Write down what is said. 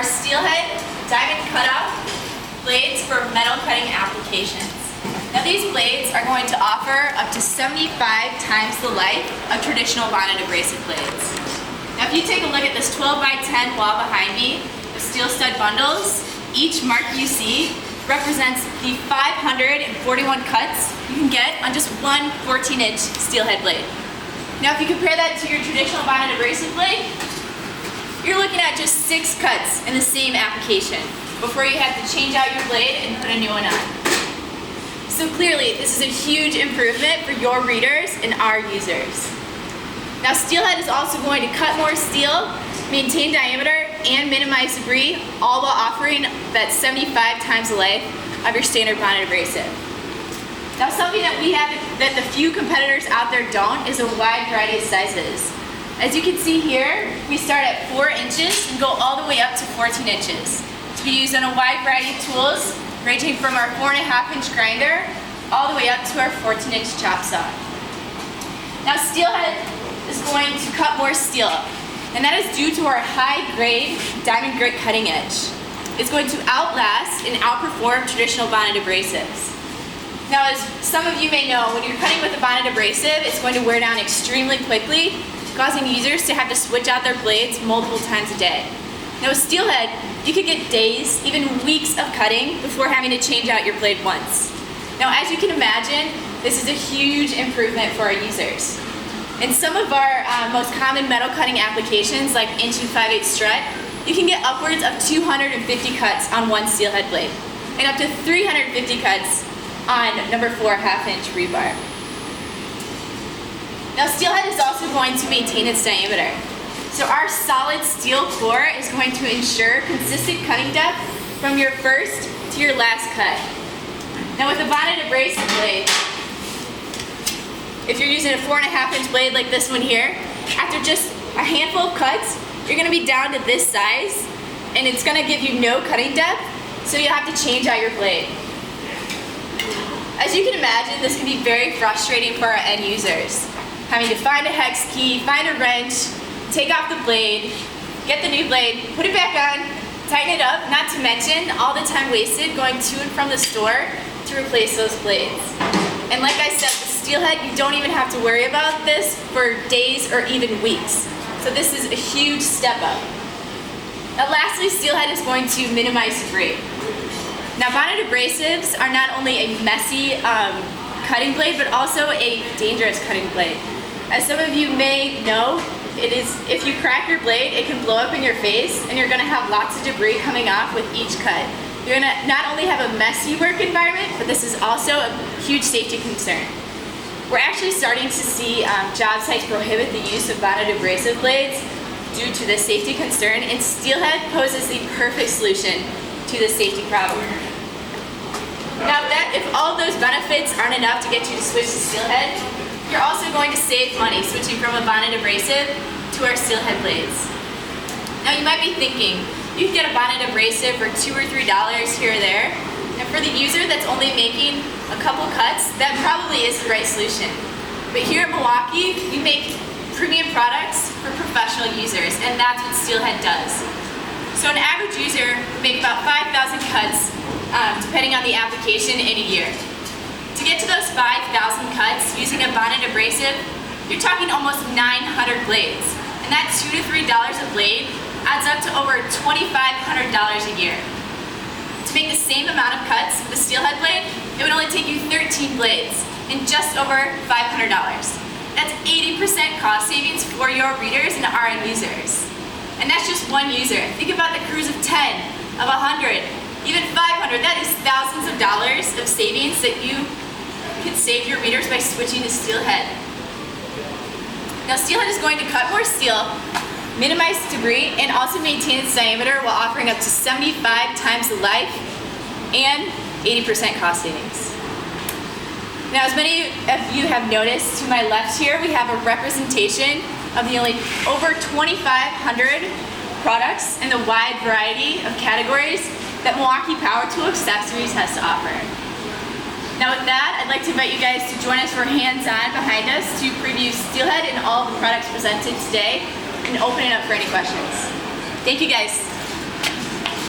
are steelhead diamond cutout blades for metal cutting applications. Now these blades are going to offer up to 75 times the life of traditional bonded abrasive blades. Now if you take a look at this 12 by 10 wall behind me of steel stud bundles, each mark you see represents the 541 cuts you can get on just one 14-inch steelhead blade. Now if you compare that to your traditional bonded abrasive blade, you're looking at just 6 cuts in the same application before you have to change out your blade and put a new one on. So clearly, this is a huge improvement for your readers and our users. Now steelhead is also going to cut more steel, maintain diameter, and minimize debris, all while offering that 75 times the life of your standard bonded abrasive. Now something that we have that the few competitors out there don't is a wide variety of sizes. As you can see here, we start at 4 inches and go all the way up to 14 inches. To be used on a wide variety of tools, ranging from our 4.5-inch grinder all the way up to our 14-inch chop saw. Now steelhead is going to cut more steel, and that is due to our high-grade diamond grit cutting edge. It's going to outlast and outperform traditional bonded abrasives. Now as some of you may know, when you're cutting with a bonded abrasive, it's going to wear down extremely quickly, causing users to have to switch out their blades multiple times a day. Now with steelhead, you could get days, even weeks of cutting before having to change out your blade once. Now as you can imagine, this is a huge improvement for our users. In some of our most common metal cutting applications, like inch and 5/8 strut, you can get upwards of 250 cuts on one steelhead blade, and up to 350 cuts on number 4 1/2-inch rebar. Now steelhead is also going to maintain its diameter. So our solid steel core is going to ensure consistent cutting depth from your first to your last cut. Now with a bonded abrasive blade, if you're using a 4.5-inch blade like this one here, after just a handful of cuts, you're going to be down to this size, and it's going to give you no cutting depth, so you'll have to change out your blade. As you can imagine, this can be very frustrating for our end users, having to find a hex key, find a wrench, take off the blade, get the new blade, put it back on, tighten it up, not to mention all the time wasted going to and from the store to replace those blades. And like I said, with steelhead, you don't even have to worry about this for days or even weeks. So this is a huge step up. Now lastly, steelhead is going to minimize debris. Now bonded abrasives are not only a messy cutting blade, but also a dangerous cutting blade. As some of you may know, if you crack your blade, it can blow up in your face, and you're going to have lots of debris coming off with each cut. You're going to not only have a messy work environment, but this is also a huge safety concern. We're actually starting to see job sites prohibit the use of bonded abrasive blades due to this safety concern, and steelhead poses the perfect solution to this safety problem. Now if all of those benefits aren't enough to get you to switch to steelhead, you're also going to save money switching from a bonded abrasive to our steelhead blades. Now you might be thinking, you can get a bonded abrasive for $2 or $3 here or there, and for the user that's only making a couple cuts, that probably is the right solution. But here at Milwaukee, we make premium products for professional users, and that's what steelhead does. So an average user would make about 5,000 cuts, depending on the application, in a year. To get to those 5,000 cuts using a bonded abrasive, you're talking almost 900 blades. And that $2 to $3 a blade adds up to over $2,500 a year. To make the same amount of cuts with a steelhead blade, it would only take you 13 blades and just over $500. That's 80% cost savings for your readers and our end users. And that's just one user. Think about the crews of 10, of 100, even 500. That is thousands of dollars of savings that you can save your readers by switching to steelhead. Now steelhead is going to cut more steel, minimize debris, and also maintain its diameter while offering up to 75 times the life and 80% cost savings. Now as many of you have noticed, to my left here we have a representation of the over 2,500 products in the wide variety of categories that Milwaukee Power Tool Accessories has to offer. Now with that, I'd like to invite you guys to join us for hands-on behind us to preview steelhead and all of the products presented today and open it up for any questions. Thank you guys.